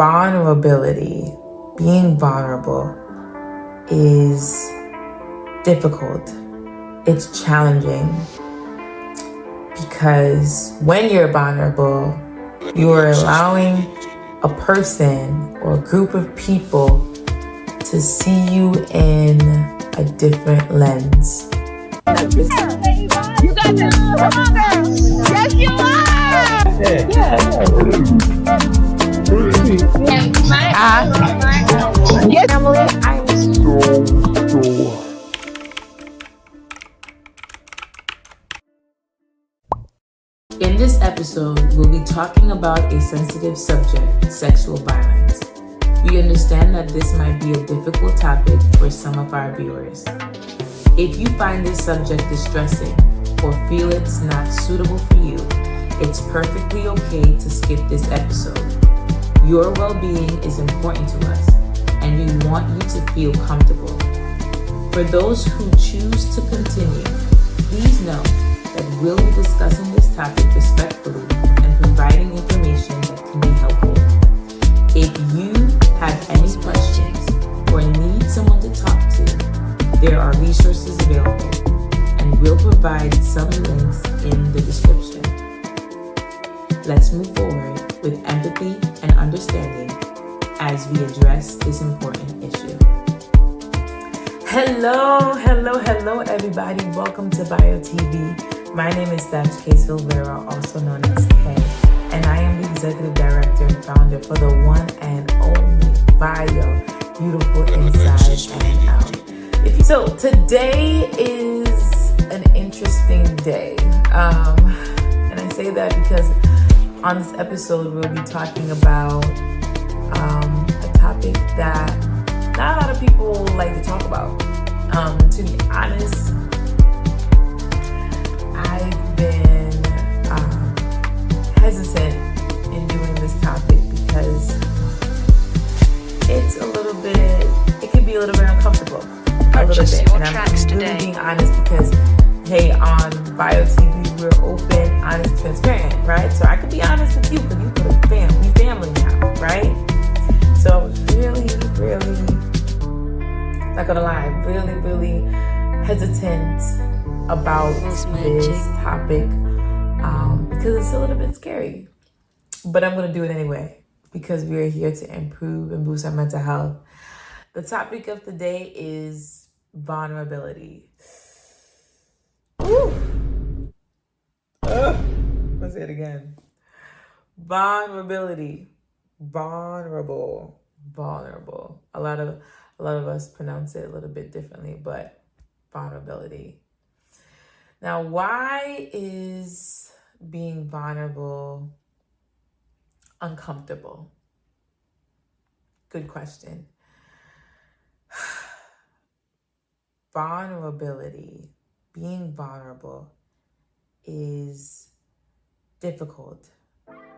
vulnerability, being vulnerable is difficult. It's challenging because when you're vulnerable, you are allowing a person or a group of people to see you in a different lens. You got this. Come on, girl. Yes, you are. Yes, Emily. I'm so. In this episode, we'll be talking about a sensitive subject, sexual violence. We understand that this might be a difficult topic for some of our viewers. If you find this subject distressing or feel it's not suitable for you, it's perfectly okay to skip this episode. Your well-being is important to us, and we want you to feel comfortable. For those who choose to continue, please know that we'll be discussing this topic respectfully and providing information that can be helpful. If you have any questions or need someone to talk to, there are resources available, and we'll provide some links in the description. Let's move forward with empathy and understanding as we address this important issue. Hello, everybody. Welcome to Bio TV. My name is Steph K. Silvera, also known as K, and I am the executive director and founder for the one and only Bio, beautiful inside and out. So today is an interesting day, and I say that because on this episode we'll be talking about a topic that not a lot of people like to talk about. To be honest, I've been hesitant in doing this topic because it can be a little bit uncomfortable. A little bit. And I'm really being honest because, hey, on Bio TV, we're open, honest, transparent, right? So I can be honest with you because you put a family now, right? So I was really, not gonna lie, really hesitant about this topic because it's a little bit scary. But I'm gonna do it anyway because we are here to improve and boost our mental health. The topic of the day is vulnerability. Let's say it again. Vulnerability. Vulnerable. A lot of us pronounce it a little bit differently, but vulnerability. Now, why is being vulnerable uncomfortable? Good question. Vulnerability, being vulnerable is difficult.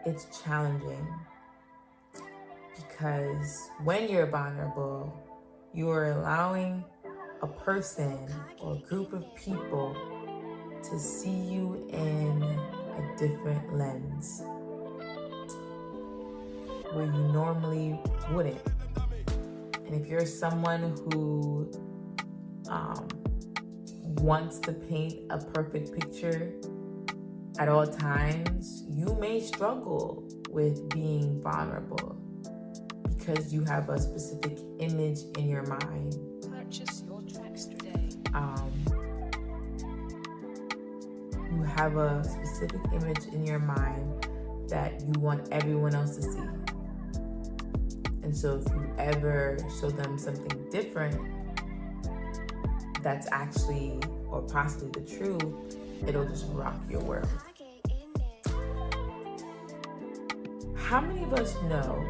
It's challenging because when you're vulnerable, you are allowing a person or a group of people to see you in a different lens where you normally wouldn't. And if you're someone who wants to paint a perfect picture at all times, you may struggle with being vulnerable because you have a specific image in your mind. Purchase your tracks today. You have a specific image in your mind that you want everyone else to see. And so if you ever show them something different that's actually or possibly the truth, it'll just rock your world. How many of us know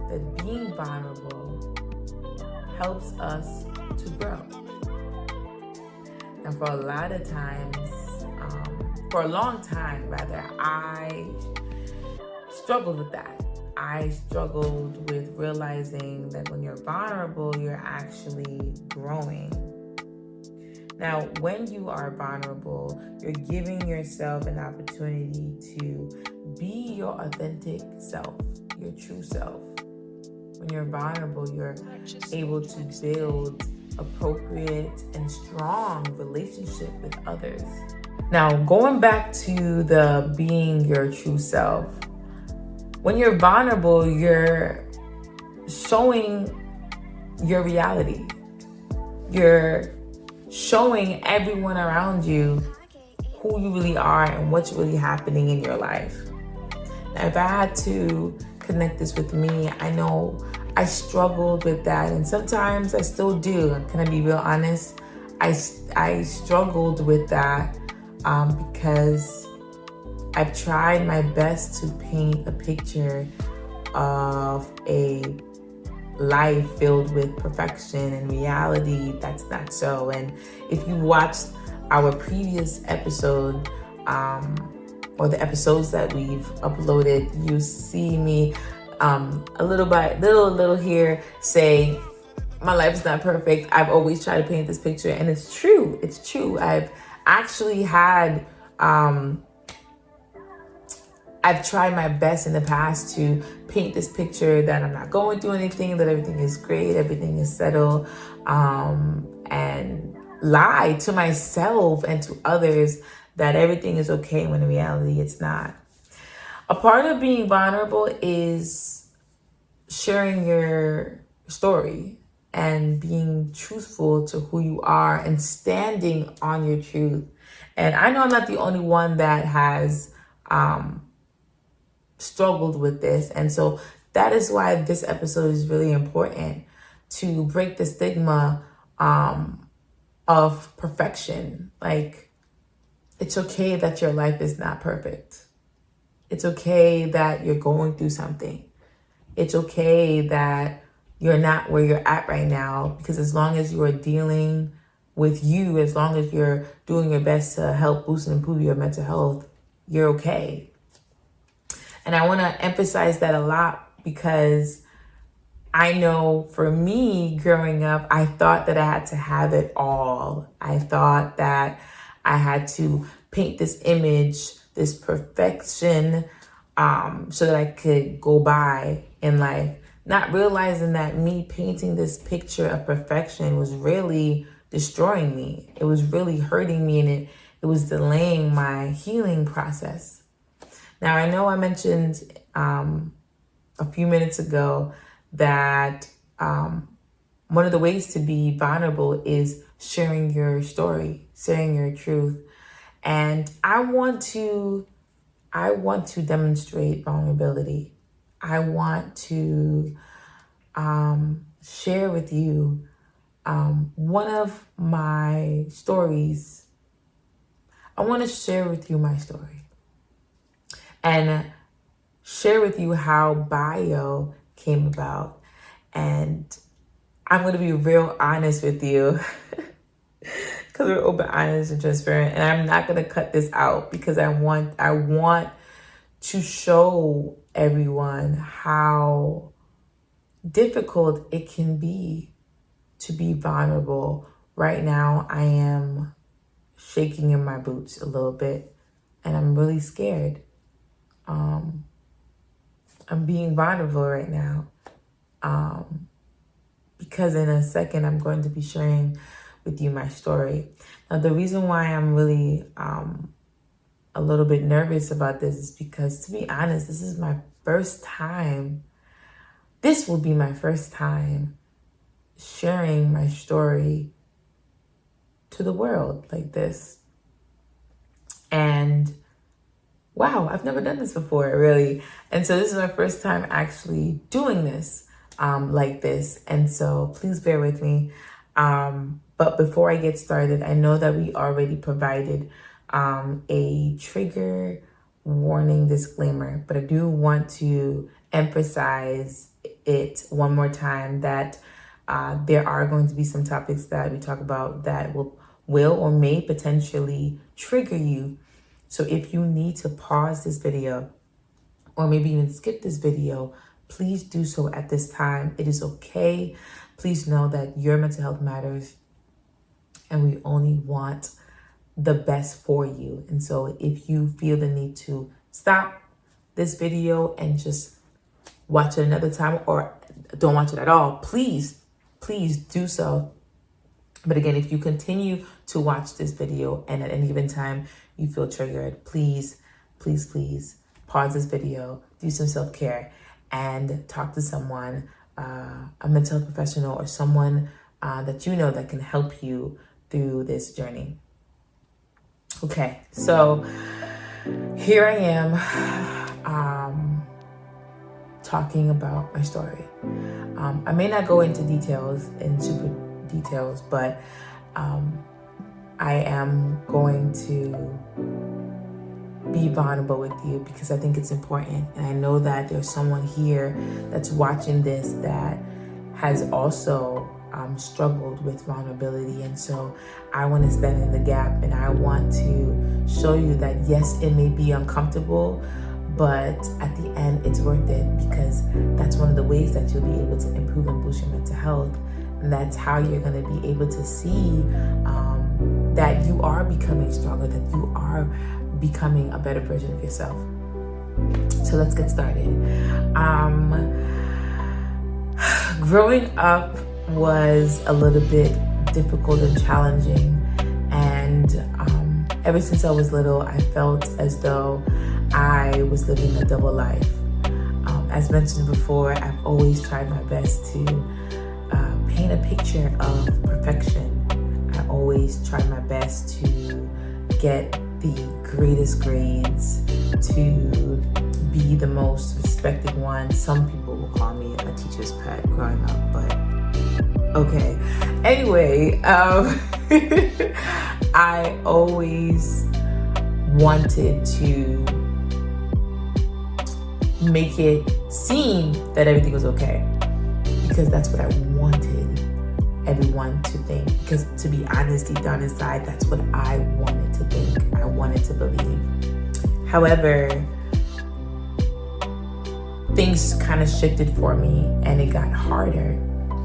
that being vulnerable helps us to grow? And for a long time, I struggled with that. I struggled with realizing that when you're vulnerable, you're actually growing. Now, when you are vulnerable, you're giving yourself an opportunity to be your authentic self. your true self. When you're vulnerable, you're Purchase able your to tracks build appropriate and strong relationship with others. Now, going back to the being your true self, when you're vulnerable, you're showing your reality. You're showing everyone around you who you really are and what's really happening in your life. Now, if I had to connect this with me, I know I struggled with that, and sometimes I still do. Can I be real honest? I struggled with that because I've tried my best to paint a picture of a life filled with perfection, and reality that's not so. And if you watched our previous episode or the episodes that we've uploaded, you see me a little here say my life is not perfect. I've always tried to paint this picture, and it's true. I've actually had I've tried my best in the past to paint this picture that I'm not going through anything, that everything is great, everything is settled, and lie to myself and to others that everything is okay when in reality it's not. A part of being vulnerable is sharing your story and being truthful to who you are and standing on your truth. And I know I'm not the only one that has struggled with this. And so that is why this episode is really important, to break the stigma of perfection. Like, it's okay that your life is not perfect. It's okay that you're going through something. It's okay that you're not where you're at right now, because as long as you are dealing with you, as long as you're doing your best to help boost and improve your mental health, you're okay. And I want to emphasize that a lot, because I know for me growing up, I thought that I had to have it all. I thought that I had to paint this image, this perfection, so that I could go by in life, not realizing that me painting this picture of perfection was really destroying me. It was really hurting me, and it was delaying my healing process. Now, I know I mentioned a few minutes ago that one of the ways to be vulnerable is sharing your story, sharing your truth. And I want to demonstrate vulnerability. I want to share with you one of my stories. I want to share with you my story and share with you how bio came about. And I'm going to be real honest with you, because we're open, honest, and transparent. And I'm not going to cut this out, because I want to show everyone how difficult it can be to be vulnerable. Right now, I am shaking in my boots a little bit, and I'm really scared. I'm being vulnerable right now, because in a second I'm going to be sharing with you my story. Now, the reason why I'm really a little bit nervous about this is because, to be honest, this is my first time. This will be my first time sharing my story to the world like this. And wow, I've never done this before, really. And so this is my first time actually doing this like this. And so please bear with me. But before I get started, I know that we already provided a trigger warning disclaimer, but I do want to emphasize it one more time that there are going to be some topics that we talk about that will or may potentially trigger you. So if you need to pause this video or maybe even skip this video, please do so at this time. It is okay. Please know that your mental health matters, and we only want the best for you. And so if you feel the need to stop this video and just watch it another time or don't watch it at all, please do so. But again, if you continue to watch this video and at any given time you feel triggered, please pause this video, do some self-care, and talk to someone, a mental health professional or someone that you know that can help you through this journey. Okay, so here I am talking about my story. I may not go into super details, but I am going to be vulnerable with you because I think it's important. And I know that there's someone here that's watching this that has also struggled with vulnerability. And so I want to stand in the gap, and I want to show you that yes, it may be uncomfortable, but at the end it's worth it, because that's one of the ways that you'll be able to improve and boost your mental health. And that's how you're going to be able to see that you are becoming stronger, that you are becoming a better version of yourself. So let's get started. Growing up was a little bit difficult and challenging, and ever since I was little, I felt as though I was living a double life. As mentioned before, I've always tried my best to paint a picture of perfection. I always tried my best to get the greatest grades, to be the most respected one. Some people will call me a teacher's pet growing up, but okay. Anyway, I always wanted to make it seem that everything was okay, because that's what I wanted everyone to think. Because to be honest, deep down inside, that's what I wanted to think. I wanted to believe. However, things kind of shifted for me and it got harder.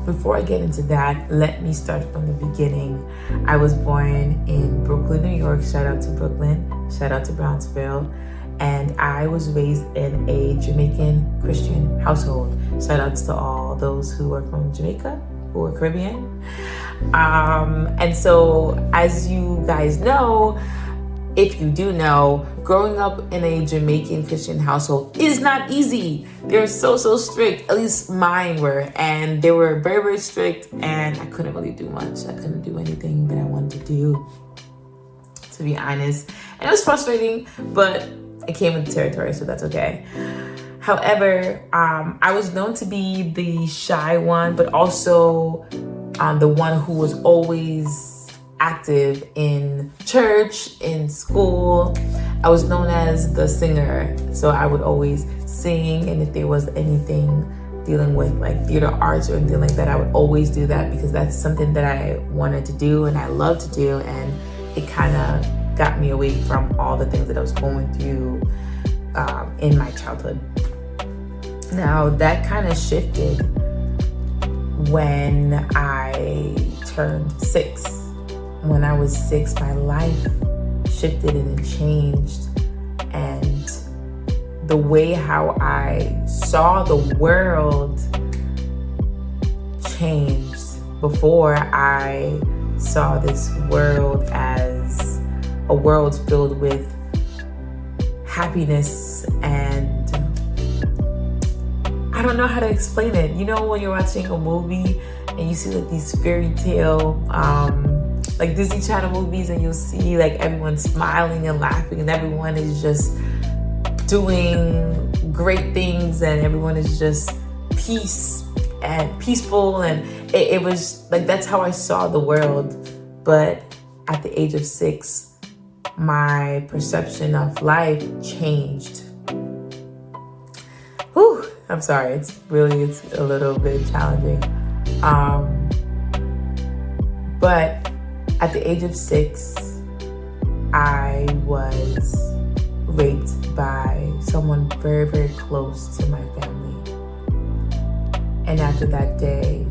Before I get into that, let me start from the beginning. I was born in Brooklyn, New York. Shout out to Brooklyn. Shout out to Brownsville. And I was raised in a Jamaican Christian household. Shout outs to all those who are from Jamaica, who are Caribbean. And so, as you guys know, if you do know, growing up in a Jamaican Christian household is not easy. They're so strict. At least mine were. And they were very, very strict. And I couldn't really do much. I couldn't do anything that I wanted to do, to be honest. And it was frustrating, but it came with the territory, so that's okay. However, I was known to be the shy one, but also the one who was always active in church, in school. I was known as the singer, so I would always sing, and if there was anything dealing with like theater arts or anything like that, I would always do that, because that's something that I wanted to do and I love to do, and it kind of got me away from all the things that I was going through in my childhood. Now, that kind of shifted when I turned 6. When I was 6, my life shifted and it changed. And the way how I saw the world changed. Before, I saw this world as a world filled with happiness, and I don't know how to explain it. You know, when you're watching a movie and you see like these fairy tale, like Disney Channel movies, and you'll see like everyone smiling and laughing, and everyone is just doing great things, and everyone is just peaceful, and it was like, that's how I saw the world. But at the age of 6, my perception of life changed. Whew, I'm sorry, it's a little bit challenging. But at the age of 6, I was raped by someone very, very close to my family. And after that day,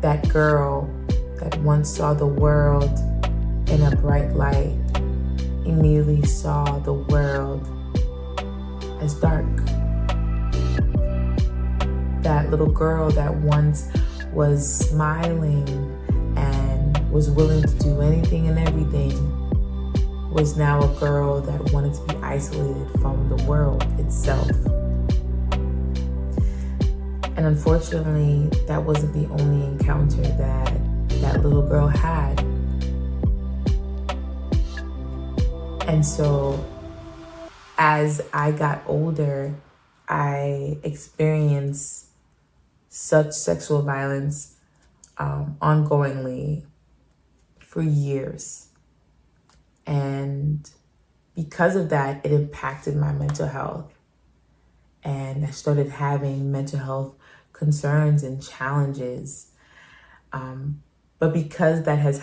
that girl that once saw the world in a bright light immediately saw the world as dark. that little girl that once was smiling and was willing to do anything and everything was now a girl that wanted to be isolated from the world itself. And unfortunately, that wasn't the only encounter that that little girl had. And so as I got older, I experienced such sexual violence ongoingly for years. And because of that, it impacted my mental health. And I started having mental health concerns and challenges. But because that had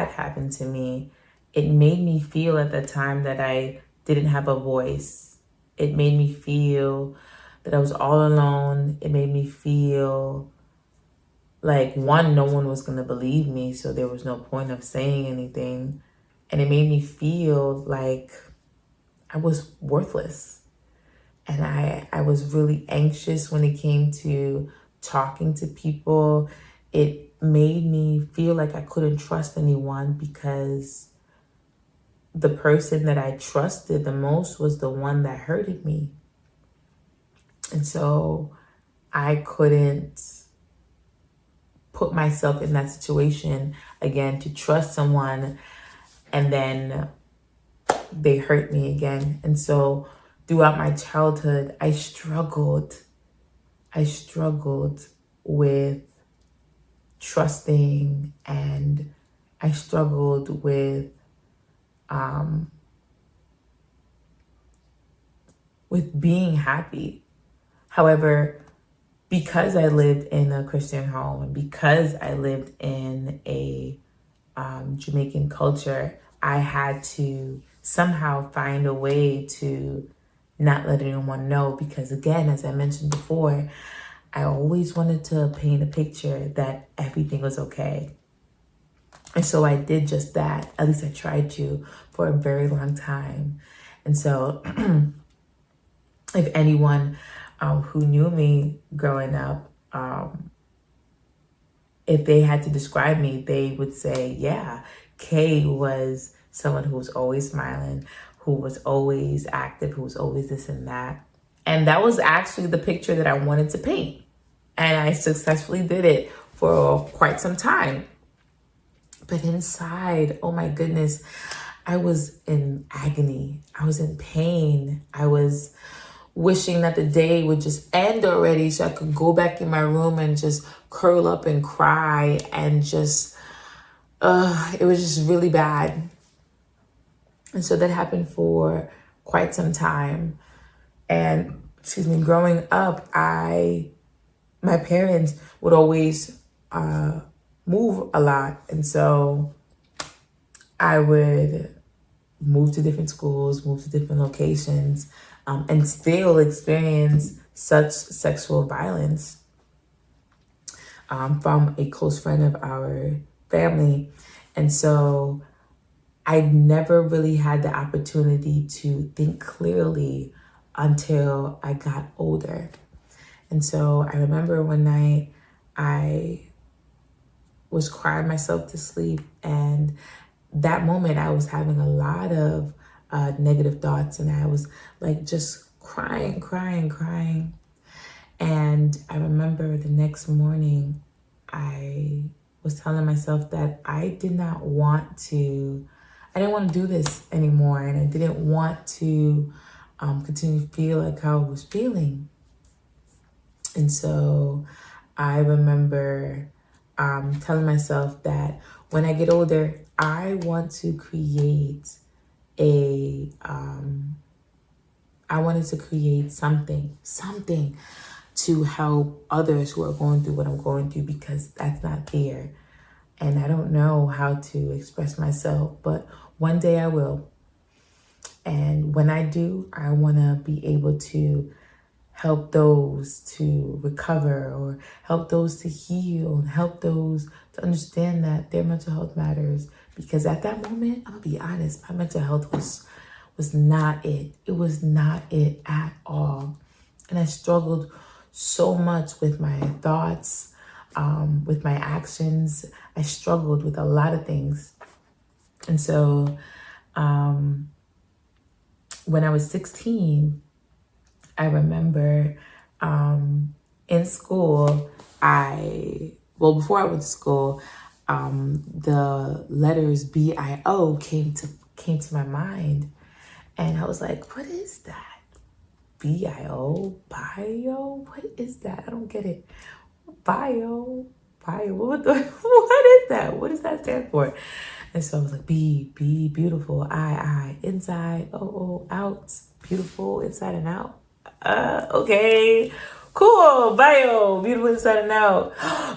happened to me, it made me feel at the time that I didn't have a voice. It made me feel that I was all alone. It made me feel like, one, no one was going to believe me, so there was no point of saying anything. And it made me feel like I was worthless. And I was really anxious when it came to talking to people. It made me feel like I couldn't trust anyone because the person that I trusted the most was the one that hurted me. And so I couldn't put myself in that situation again to trust someone and then they hurt me again. And so throughout my childhood, I struggled with trusting, and I struggled with being happy. However, because I lived in a Christian home and because I lived in a Jamaican culture, I had to somehow find a way to not let anyone know, because again, as I mentioned before, I always wanted to paint a picture that everything was okay. And so I did just that. At least I tried to for a very long time. And so if anyone who knew me growing up, if they had to describe me, they would say, yeah, Kay was someone who was always smiling, who was always active, who was always this and that. And that was actually the picture that I wanted to paint. And I successfully did it for quite some time. But inside, oh my goodness, I was in agony. I was in pain. I was wishing that the day would just end already so I could go back in my room and just curl up and cry and just, it was just really bad. And so that happened for quite some time. And, growing up, my parents would always move a lot. And so I would move to different schools, move to different locations, and still experience such sexual violence from a close friend of our family. And so I never really had the opportunity to think clearly until I got older. And so I remember one night I was crying myself to sleep, and that moment I was having a lot of negative thoughts, and I was like just crying. And I remember the next morning I was telling myself that I didn't want to do this anymore, and I didn't want to continue to feel like how I was feeling. And so I remember telling myself that when I get older, I want to create something to help others who are going through what I'm going through, because that's not fair. And I don't know how to express myself, but one day I will. And when I do, I want to be able to help those to recover, or help those to heal, and help those to understand that their mental health matters. Because at that moment, I'm gonna be honest, my mental health was not it. It was not it at all. And I struggled so much with my thoughts, with my actions. I struggled with a lot of things. And so when I was 16, I remember in school, before I went to school, the letters BIO came to my mind. And I was like, what is that? BIO? Bio? What is that? I don't get it. Bio? What is that? What does that stand for? And so I was like, B, beautiful. I, inside. O, out. Beautiful, inside and out. Okay. Cool. Bio, beautiful inside and out.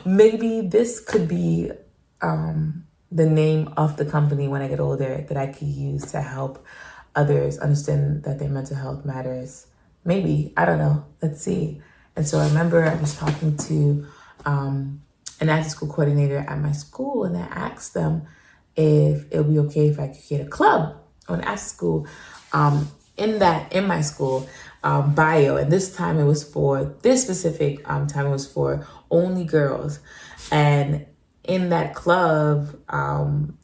Maybe this could be the name of the company when I get older that I could use to help others understand that their mental health matters. Maybe, I don't know. Let's see. And so I remember I was talking to an after school coordinator at my school, and I asked them if it would be okay if I could get a club or an after school in my school bio. And this time it was for this specific time, it was for only girls. And in that club,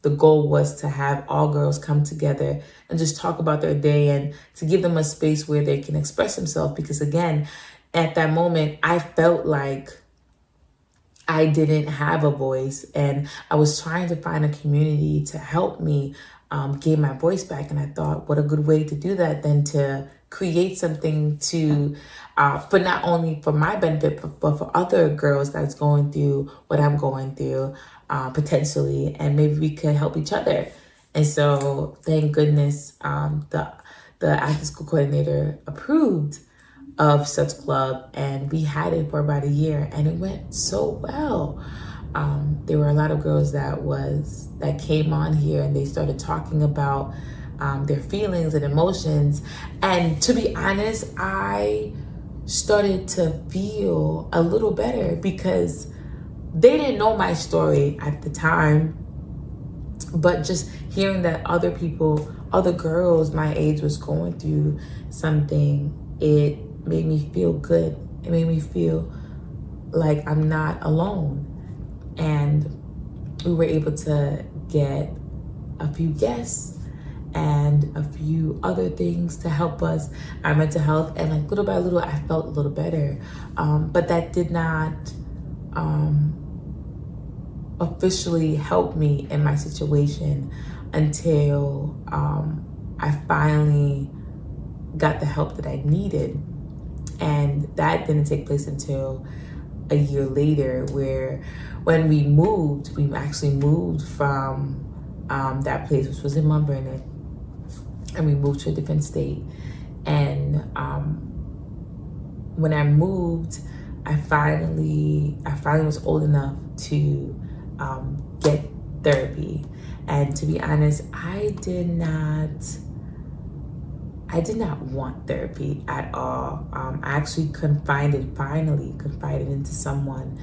the goal was to have all girls come together and just talk about their day and to give them a space where they can express themselves. Because again, at that moment, I felt like I didn't have a voice, and I was trying to find a community to help me gain my voice back. And I thought, what a good way to do that than to create something to, for not only for my benefit, but for other girls that's going through what I'm going through, potentially, and maybe we could help each other. And so, thank goodness, the after school coordinator approved of such club, and we had it for about a year, and it went so well. There were a lot of girls that came on here, and they started talking about their feelings and emotions. And to be honest, I started to feel a little better because they didn't know my story at the time. But just hearing that other girls my age was going through something, it made me feel good. It made me feel like I'm not alone. And we were able to get a few guests and a few other things to help us, our mental health. And like little by little, I felt a little better. But that did not officially help me in my situation until I finally got the help that I needed. And that didn't take place until a year later, where when we actually moved from that place, which was in Mount Vernon, and we moved to a different state. And when I moved, I finally was old enough to get therapy. And to be honest, I did not want therapy at all. I actually finally confided into someone,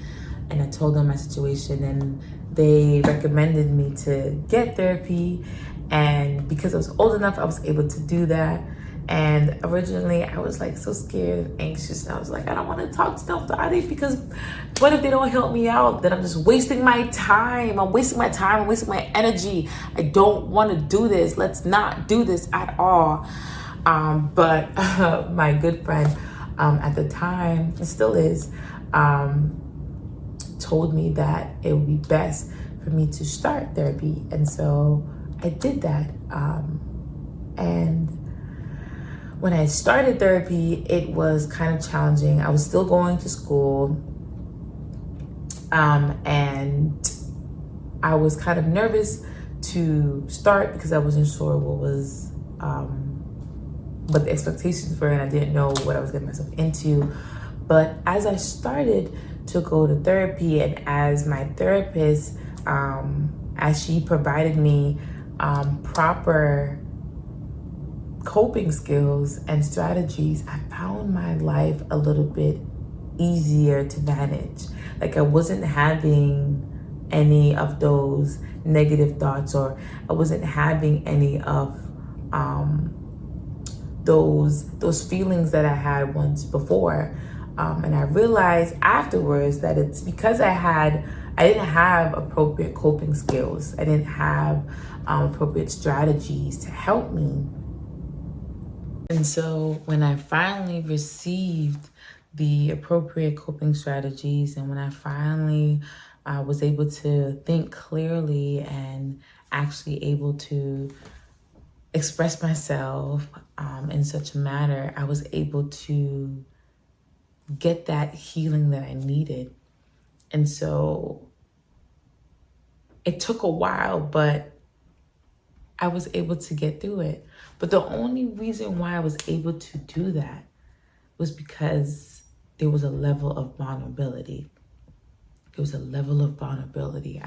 and I told them my situation, and they recommended me to get therapy. And because I was old enough, I was able to do that. And originally I was like so scared and anxious, and I was like, I don't want to talk to nobody, because what if they don't help me out? Then I'm just wasting my time. I'm wasting my energy. I don't want to do this. Let's not do this at all. But my good friend at the time, it still is, told me that it would be best for me to start therapy. And so I did that. And when I started therapy, it was kind of challenging. I was still going to school, and I was kind of nervous to start because I wasn't sure what the expectations were, and I didn't know what I was getting myself into. But as I started to go to therapy, and as my therapist, as she provided me proper coping skills and strategies, I found my life a little bit easier to manage. Like I wasn't having any of those negative thoughts, or I wasn't having any of those feelings that I had once before. And I realized afterwards that it's because I didn't have appropriate coping skills. I didn't have appropriate strategies to help me. And so when I finally received the appropriate coping strategies, and when I finally was able to think clearly and actually able to express myself in such a manner, I was able to get that healing that I needed. And so it took a while, but I was able to get through it. But the only reason why I was able to do that was because there was a level of vulnerability. There was a level of vulnerability.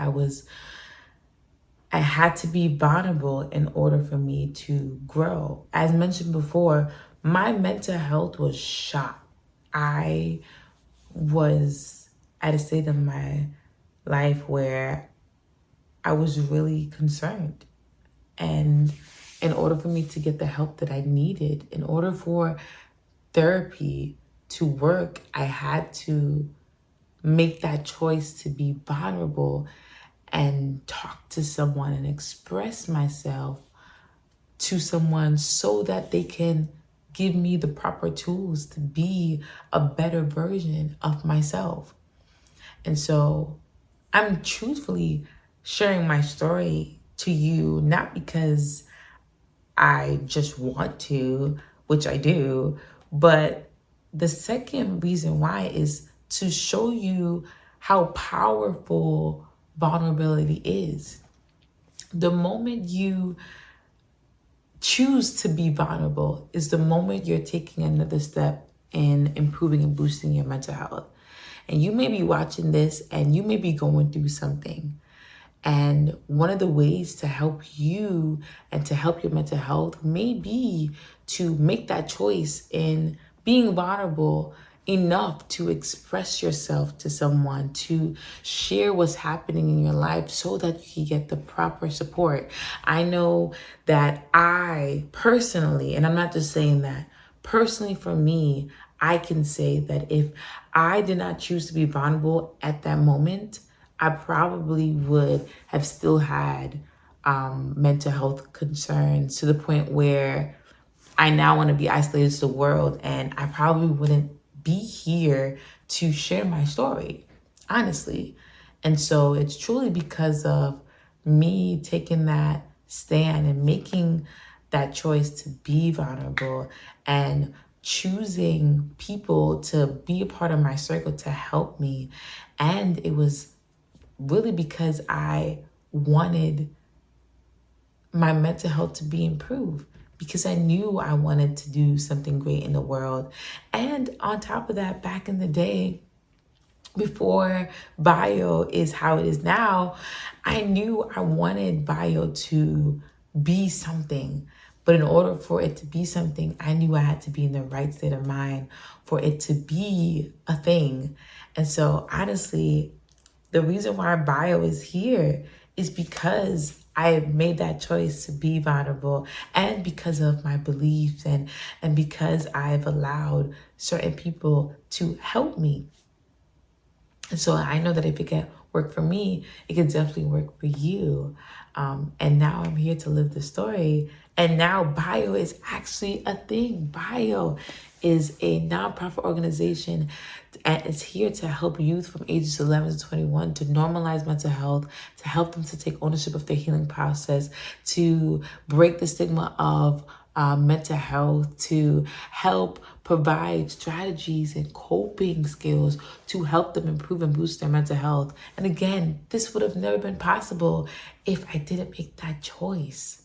I had to be vulnerable in order for me to grow. As mentioned before, my mental health was shot. I was at a state of my life where I was really concerned. And in order for me to get the help that I needed, in order for therapy to work, I had to make that choice to be vulnerable and talk to someone and express myself to someone so that they can give me the proper tools to be a better version of myself. And so I'm truthfully sharing my story to you, not because I just want to, which I do, but the second reason why is to show you how powerful vulnerability is. The moment you choose to be vulnerable is the moment you're taking another step in improving and boosting your mental health. And you may be watching this and you may be going through something. And one of the ways to help you and to help your mental health may be to make that choice in being vulnerable enough to express yourself to someone, to share what's happening in your life so that you can get the proper support. I know that I personally, and I'm not just saying that, personally for me, I can say that if I did not choose to be vulnerable at that moment, I probably would have still had mental health concerns to the point where I now want to be isolated to the world, and I probably wouldn't be here to share my story, honestly. And so it's truly because of me taking that stand and making that choice to be vulnerable and choosing people to be a part of my circle to help me. And it was really because I wanted my mental health to be improved, because I knew I wanted to do something great in the world. And on top of that, back in the day, before bio is how it is now, I knew I wanted bio to be something. But in order for it to be something, I knew I had to be in the right state of mind for it to be a thing. And so honestly, the reason why bio is here is because I have made that choice to be vulnerable, and because of my beliefs, and because I've allowed certain people to help me. And so I know that if it can work for me, it can definitely work for you. And now I'm here to live the story. And now bio is actually a thing. Bio is a nonprofit organization, and it's here to help youth from ages 11 to 21 to normalize mental health, to help them to take ownership of their healing process, to break the stigma of mental health, to help provide strategies and coping skills to help them improve and boost their mental health. And again, this would have never been possible if I didn't make that choice.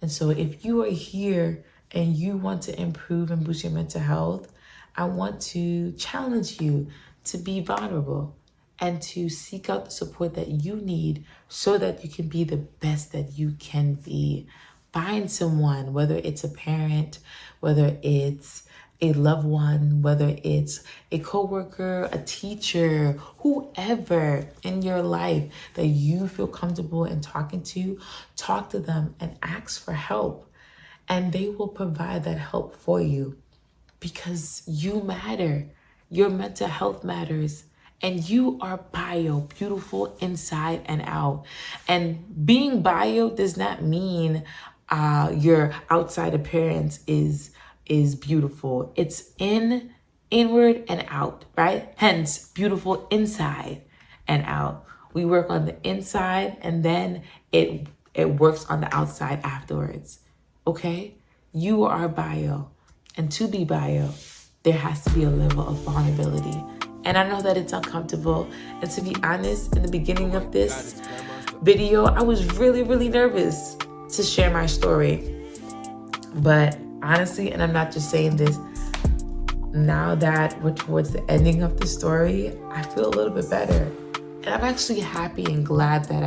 And so if you are here and you want to improve and boost your mental health, I want to challenge you to be vulnerable and to seek out the support that you need so that you can be the best that you can be. Find someone, whether it's a parent, whether it's a loved one, whether it's a coworker, a teacher, whoever in your life that you feel comfortable in talking to, talk to them and ask for help. And they will provide that help for you, because you matter. Your mental health matters. And you are bio, beautiful inside and out. And being bio does not mean your outside appearance is beautiful. It's inward and out, right? Hence, beautiful inside and out. We work on the inside and then it works on the outside afterwards. Okay? You are bio. And to be bio, there has to be a level of vulnerability. And I know that it's uncomfortable. And to be honest, in the beginning of this video, I was really, really nervous to share my story. But honestly, and I'm not just saying this, now that we're towards the ending of the story, I feel a little bit better. And I'm actually happy and glad that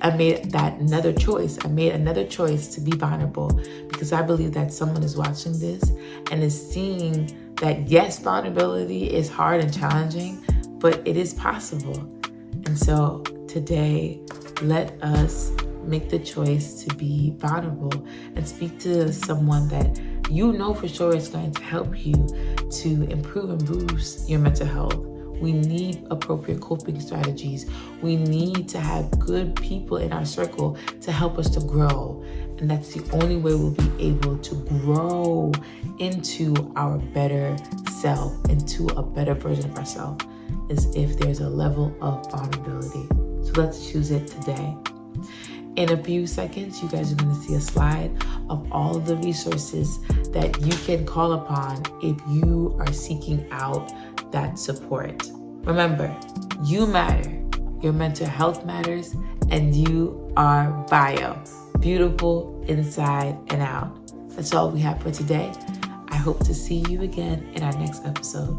I made that another choice. I made another choice to be vulnerable, because I believe that someone is watching this and is seeing that yes, vulnerability is hard and challenging, but it is possible. And so today, let us make the choice to be vulnerable and speak to someone that you know for sure is going to help you to improve and boost your mental health. We need appropriate coping strategies. We need to have good people in our circle to help us to grow. And that's the only way we'll be able to grow into our better self, into a better version of ourselves, is if there's a level of vulnerability. So let's choose it today. In a few seconds, you guys are going to see a slide of all of the resources that you can call upon if you are seeking out that support. Remember, you matter, your mental health matters, and you are bio, beautiful inside and out. That's all we have for today. I hope to see you again in our next episode.